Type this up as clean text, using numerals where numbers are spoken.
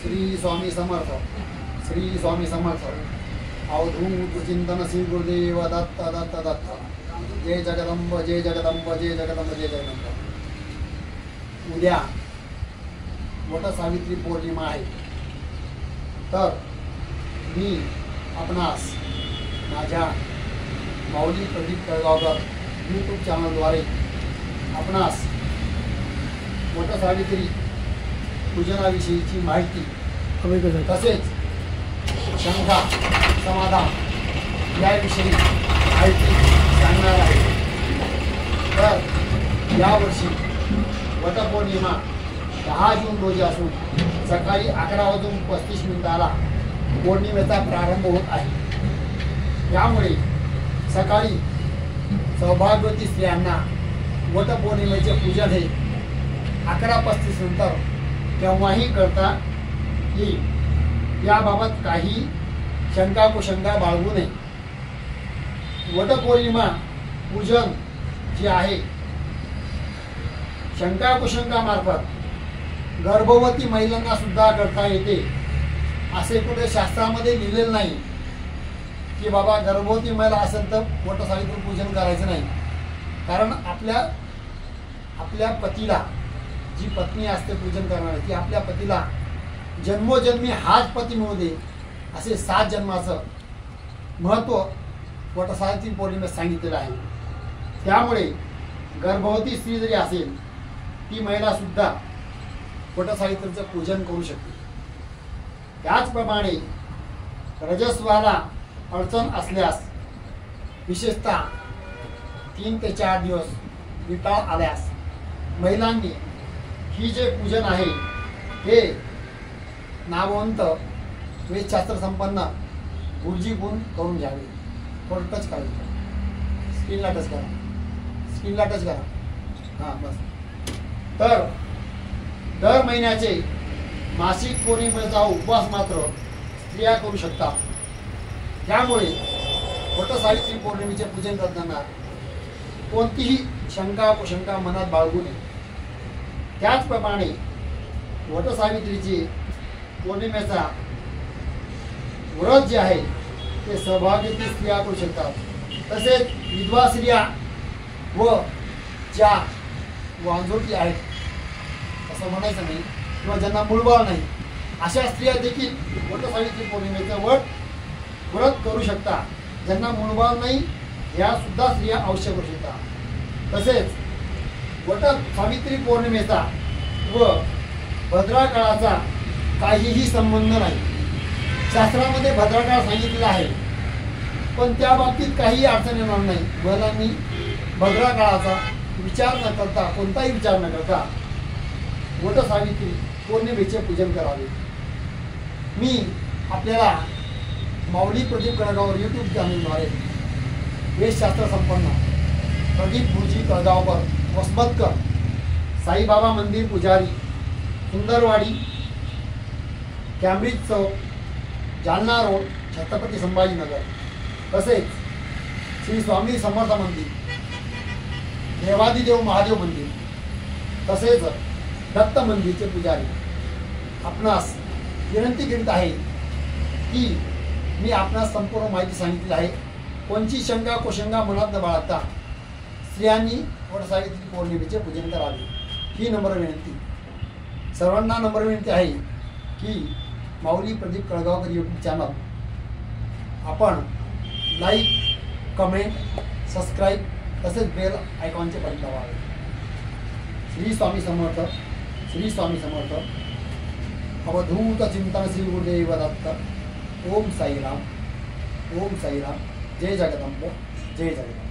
श्री स्वामी समर्थ, श्री स्वामी समर्थ। अवधूत चिंतन श्री गुरुदेव दत्त दत्त दत्त। जय जगदंब, जय जगदंब, जय जगदंब, जय जगदंब। उद्या वट सावित्री पौर्णिमा आहे, तर मी आपणास माझ्या माऊली प्रदीप कळगावकर यूट्यूब चॅनलद्वारे आपणास वट सावित्री पूजनाविषयीची माहिती तसेच शंका समाधान याविषयी माहिती सांगणार आहे। तर यावर्षी वटपौर्णिमा 10 जून रोजी असून सकाळी 11:35 पौर्णिमेचा प्रारंभ होत आहे। यामुळे सकाळी सौभाग्यवती स्त्रियांना वटपौर्णिमेचे पूजन हे 11:35 नंतर केव्हाही करता येईल, याबाबत काही शंका कुशंका बाळगू नये। वटपौर्णिमा पूजन जे आहे शंका कुशंका मार्फत गर्भवती महिलांना सुद्धा करता येते, असे कुठे शास्त्रामध्ये लिहिलेलं नाही की बाबा गर्भवती महिला असेल तर वटसावित्री पूजन करायचं नाही। कारण आपल्या पतीला, जी पत्नी असते पूजन करणारी, ती आपल्या पतीला जन्मोजन्मी हाच पती मिळू दे असे 7 जन्माचं महत्त्व वटसावित्री पौर्णिमेत सांगितलेलं आहे। त्यामुळे गर्भवती स्त्री जरी असेल ती महिला सुद्धा वटसावित्रीचं पूजन करू शकते। त्याचप्रमाणे रजस्वाला अडचण असल्यास, विशेषतः 3 ते 4 दिवस विटाळ आल्यास महिलांनी ही जे पूजन आहे हे नामवंत वेदशास्त्र संपन्न गुरुजी गुण करून घ्यावे। थोडं टच करायचं, स्क्रीनला टच करा, स्क्रीनला टच करा, हां बस। तर दर महिन्याचे मासिक पौर्णिमेचा उपवास मात्र स्त्रिया करू शकतात। त्यामुळे वटसावित्री पौर्णिमेचे पूजन करताना कोणतीही शंका कुशंका मनात बाळगू नये। त्याचप्रमाणे वटसावित्रीची पौर्णिमेचा व्रत जे आहे ते सौभाग्यवती स्त्रिया करू शकतात, तसेच विधवा स्त्रिया व ज्या वांझोटी आहेत असं म्हणायचं नाही, किंवा ज्यांना मूळबाळ नाही, अशा स्त्रिया देखील वटसावित्री पौर्णिमेचं व्रत करू शकतात। ज्यांना मूळबाळ नाही ह्या सुद्धा स्त्रिया अवश्य करू शकतात। तसेच वटसावित्री पौर्णिमेचा व भद्राकाळाचा काहीही संबंध नाही। शास्त्रामध्ये भद्राकाळ सांगितलेला आहे, पण त्या बाबतीत काही अडचण येणार नाही। महिलांनी भद्राकाळाचा विचार न करता, कोणताही विचार न करता वटसावित्री पौर्णिमेचे पूजन करावे। मी आपल्याला माऊली प्रदीप कळगावकर यूट्यूब चॅनलद्वारे वेदशास्त्र संपन्न प्रदीप गुरुजी कळगावकर वसमतकर, साईबाबा मंदिर पुजारी, सुंदरवाडी, कॅम्ब्रिज चौक, जालना रोड, छत्रपती संभाजीनगर, तसेच श्री स्वामी समर्थ मंदिर, देवादिदेव महादेव मंदिर, तसेच दत्त मंदिरचे पुजारी आपणास विनंती करीत आहे की मी आपणास संपूर्ण माहिती सांगितली आहे। कोणची शंका कुशंका मनात न बाळगता स्त्रियांनी वटसावित्री पौर्णिमेचे पूजन करावे, ही नम्र विनंती। सर्वांना नम्र विनंती आहे की माऊली प्रदीप कळगावकर यूट्यूब चॅनल आपण लाईक, कमेंट, सबस्क्राईब तसेच बेल आयकॉनचे बटन दाबावे। श्री स्वामी समर्थ, श्री स्वामी समर्थ। अवधूत चिंतन श्री गुरुदेव दत्त। ओम साईराम, ओम साईराम। जय जगदंब, जय जगदंब।